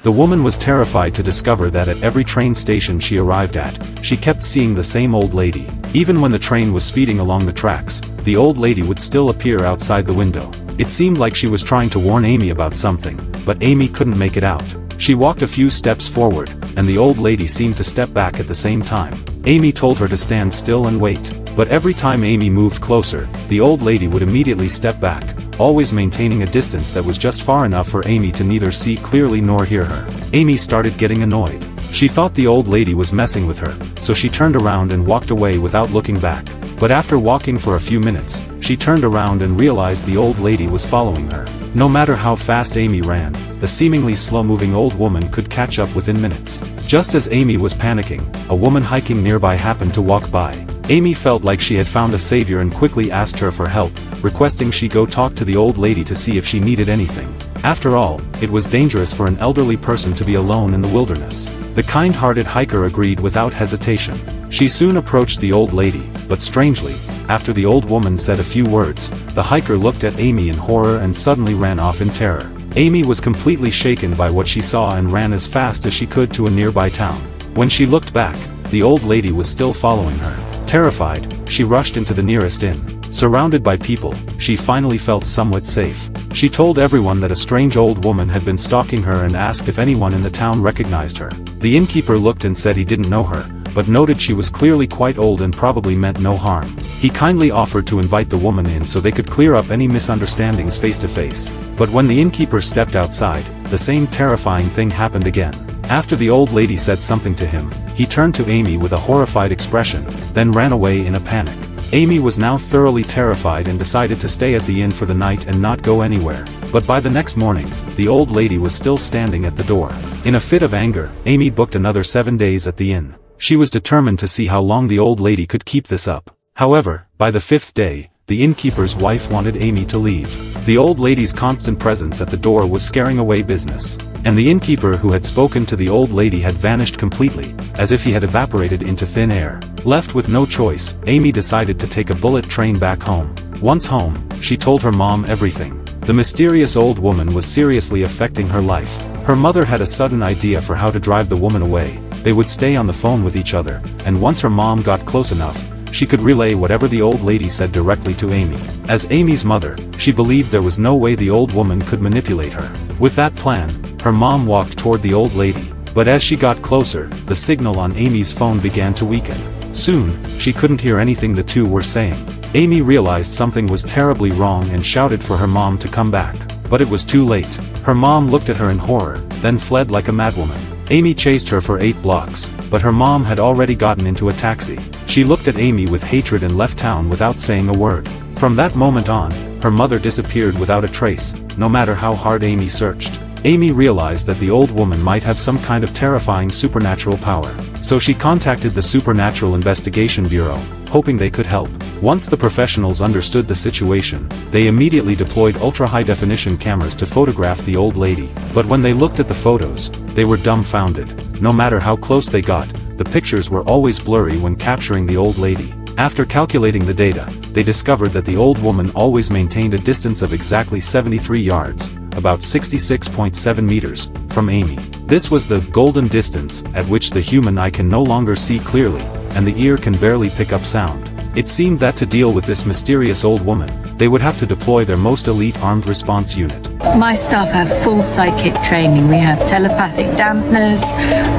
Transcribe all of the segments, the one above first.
The woman was terrified to discover that at every train station she arrived at, she kept seeing the same old lady. Even when the train was speeding along the tracks, the old lady would still appear outside the window. It seemed like she was trying to warn Amy about something, but Amy couldn't make it out. She walked a few steps forward, and the old lady seemed to step back at the same time. Amy told her to stand still and wait. But every time Amy moved closer, the old lady would immediately step back, always maintaining a distance that was just far enough for Amy to neither see clearly nor hear her. Amy started getting annoyed. She thought the old lady was messing with her, so she turned around and walked away without looking back. But after walking for a few minutes, she turned around and realized the old lady was following her. No matter how fast Amy ran, the seemingly slow-moving old woman could catch up within minutes. Just as Amy was panicking, a woman hiking nearby happened to walk by. Amy felt like she had found a savior and quickly asked her for help, requesting she go talk to the old lady to see if she needed anything. After all, it was dangerous for an elderly person to be alone in the wilderness. The kind-hearted hiker agreed without hesitation. She soon approached the old lady, but strangely, after the old woman said a few words, the hiker looked at Amy in horror and suddenly ran off in terror. Amy was completely shaken by what she saw and ran as fast as she could to a nearby town. When she looked back, the old lady was still following her. Terrified, she rushed into the nearest inn. Surrounded by people, she finally felt somewhat safe. She told everyone that a strange old woman had been stalking her and asked if anyone in the town recognized her. The innkeeper looked and said he didn't know her, but noted she was clearly quite old and probably meant no harm. He kindly offered to invite the woman in so they could clear up any misunderstandings face to face. But when the innkeeper stepped outside, the same terrifying thing happened again. After the old lady said something to him, he turned to Amy with a horrified expression, then ran away in a panic. Amy was now thoroughly terrified and decided to stay at the inn for the night and not go anywhere. But by the next morning, the old lady was still standing at the door. In a fit of anger, Amy booked another 7 days at the inn. She was determined to see how long the old lady could keep this up. However, by the 5th day, the innkeeper's wife wanted Amy to leave. The old lady's constant presence at the door was scaring away business. And the innkeeper who had spoken to the old lady had vanished completely, as if he had evaporated into thin air. Left with no choice, Amy decided to take a bullet train back home. Once home, she told her mom everything. The mysterious old woman was seriously affecting her life. Her mother had a sudden idea for how to drive the woman away. They would stay on the phone with each other, and once her mom got close enough, she could relay whatever the old lady said directly to Amy. As Amy's mother, she believed there was no way the old woman could manipulate her. With that plan, her mom walked toward the old lady, but as she got closer, the signal on Amy's phone began to weaken. Soon, she couldn't hear anything the two were saying. Amy realized something was terribly wrong and shouted for her mom to come back. But it was too late. Her mom looked at her in horror, then fled like a madwoman. Amy chased her for 8 blocks, but her mom had already gotten into a taxi. She looked at Amy with hatred and left town without saying a word. From that moment on, her mother disappeared without a trace, no matter how hard Amy searched. Amy realized that the old woman might have some kind of terrifying supernatural power. So she contacted the Supernatural Investigation Bureau, hoping they could help. Once the professionals understood the situation, they immediately deployed ultra-high-definition cameras to photograph the old lady. But when they looked at the photos, they were dumbfounded. No matter how close they got, the pictures were always blurry when capturing the old lady. After calculating the data, they discovered that the old woman always maintained a distance of exactly 73 yards, about 66.7 meters, from Amy. This was the golden distance at which the human eye can no longer see clearly, and the ear can barely pick up sound. It seemed that to deal with this mysterious old woman, they would have to deploy their most elite armed response unit. My staff have full psychic training. We have telepathic dampeners,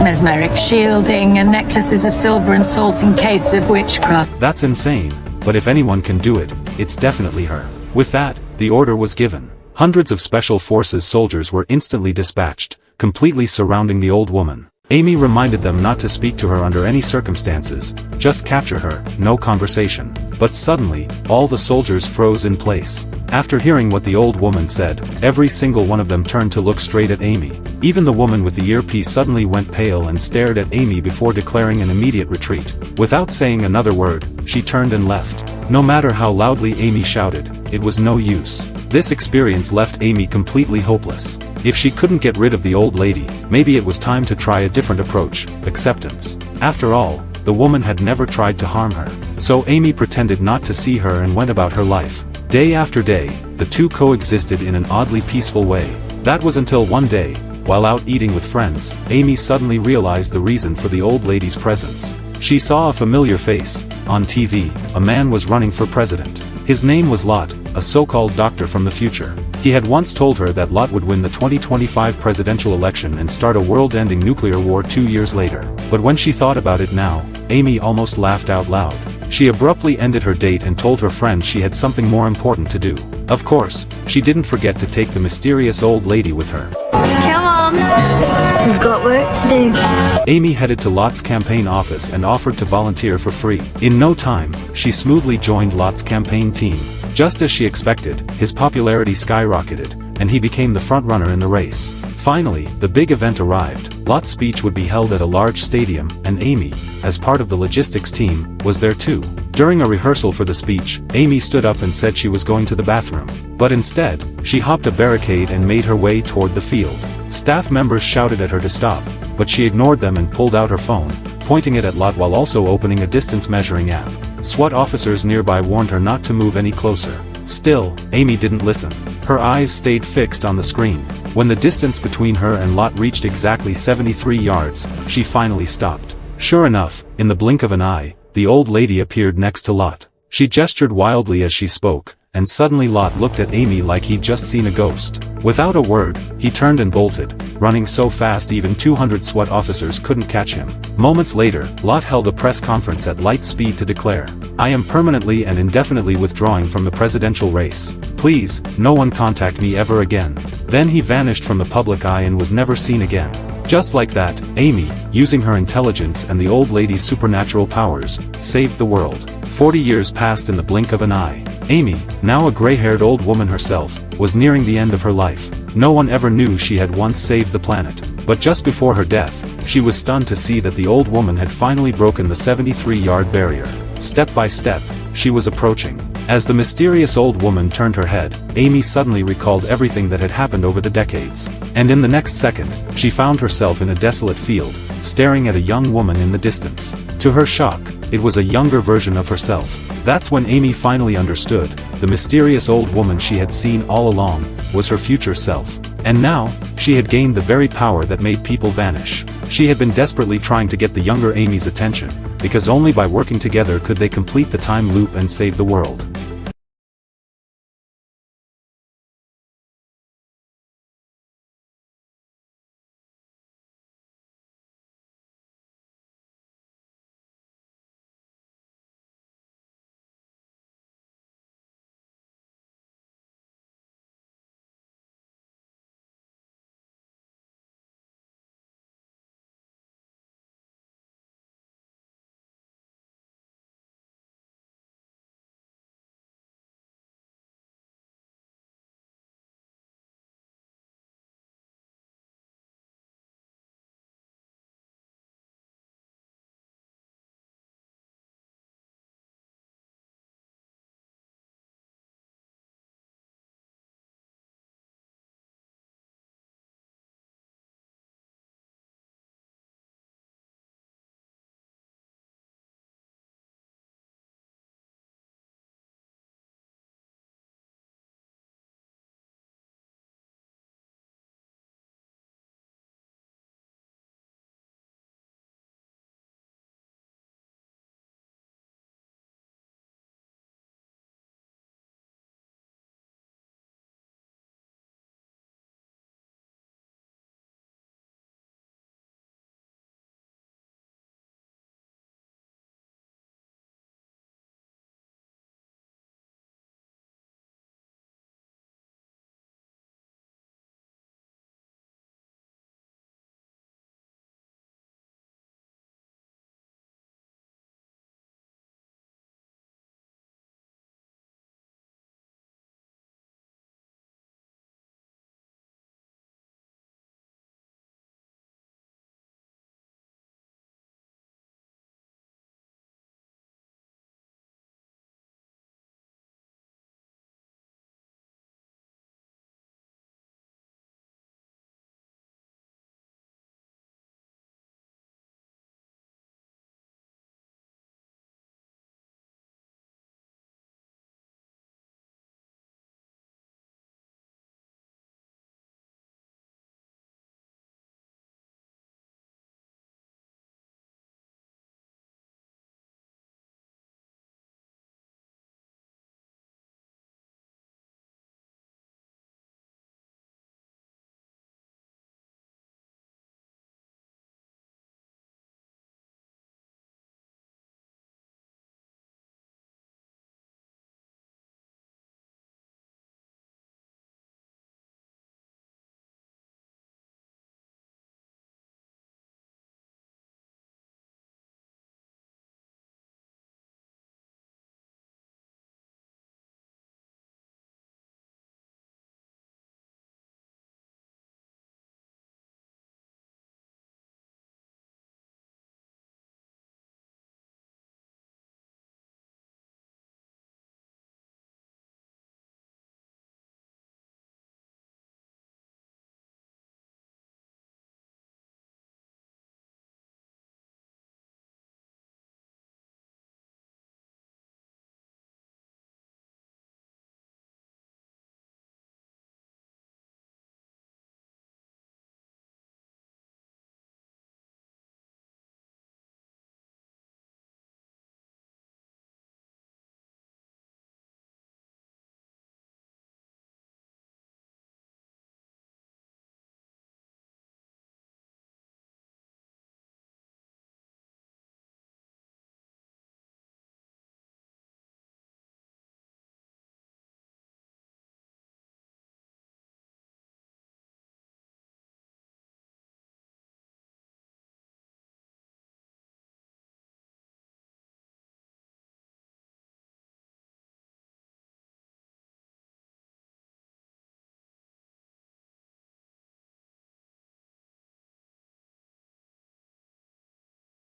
mesmeric shielding, and necklaces of silver and salt in case of witchcraft. That's insane, but if anyone can do it, it's definitely her. With that, the order was given. Hundreds of Special Forces soldiers were instantly dispatched, completely surrounding the old woman. Amy reminded them not to speak to her under any circumstances, just capture her, no conversation. But suddenly, all the soldiers froze in place. After hearing what the old woman said, every single one of them turned to look straight at Amy. Even the woman with the earpiece suddenly went pale and stared at Amy before declaring an immediate retreat. Without saying another word, she turned and left. No matter how loudly Amy shouted, it was no use. This experience left Amy completely hopeless. If she couldn't get rid of the old lady, maybe it was time to try a different approach: acceptance. After all, the woman had never tried to harm her. So Amy pretended not to see her and went about her life. Day after day, the two coexisted in an oddly peaceful way. That was until one day, while out eating with friends, Amy suddenly realized the reason for the old lady's presence. She saw a familiar face. On TV, a man was running for president. His name was Lot, a so-called doctor from the future. He had once told her that Lot would win the 2025 presidential election and start a world-ending nuclear war 2 years later. But when she thought about it now, Amy almost laughed out loud. She abruptly ended her date and told her friend she had something more important to do. Of course, she didn't forget to take the mysterious old lady with her. Come on, we've got work to do. Amy headed to Lot's campaign office and offered to volunteer for free. In no time, she smoothly joined Lot's campaign team. Just as she expected, his popularity skyrocketed, and he became the front-runner in the race. Finally, the big event arrived. Lot's speech would be held at a large stadium, and Amy, as part of the logistics team, was there too. During a rehearsal for the speech, Amy stood up and said she was going to the bathroom. But instead, she hopped a barricade and made her way toward the field. Staff members shouted at her to stop, but she ignored them and pulled out her phone, pointing it at Lot while also opening a distance measuring app. SWAT officers nearby warned her not to move any closer. Still, Amy didn't listen. Her eyes stayed fixed on the screen. When the distance between her and Lot reached exactly 73 yards, she finally stopped. Sure enough, in the blink of an eye, the old lady appeared next to Lot. She gestured wildly as she spoke, and suddenly Lot looked at Amy like he'd just seen a ghost. Without a word, he turned and bolted, running so fast even 200 SWAT officers couldn't catch him. Moments later, Lot held a press conference at light speed to declare, "I am permanently and indefinitely withdrawing from the presidential race. Please, no one contact me ever again." Then he vanished from the public eye and was never seen again. Just like that, Amy, using her intelligence and the old lady's supernatural powers, saved the world. 40 years passed in the blink of an eye. Amy, now a gray-haired old woman herself, was nearing the end of her life. No one ever knew she had once saved the planet. But just before her death, she was stunned to see that the old woman had finally broken the 73-yard barrier. Step by step, she was approaching. As the mysterious old woman turned her head, Amy suddenly recalled everything that had happened over the decades. And in the next second, she found herself in a desolate field, staring at a young woman in the distance. To her shock, it was a younger version of herself. That's when Amy finally understood. The mysterious old woman she had seen all along was her future self. And now, she had gained the very power that made people vanish. She had been desperately trying to get the younger Amy's attention, because only by working together could they complete the time loop and save the world.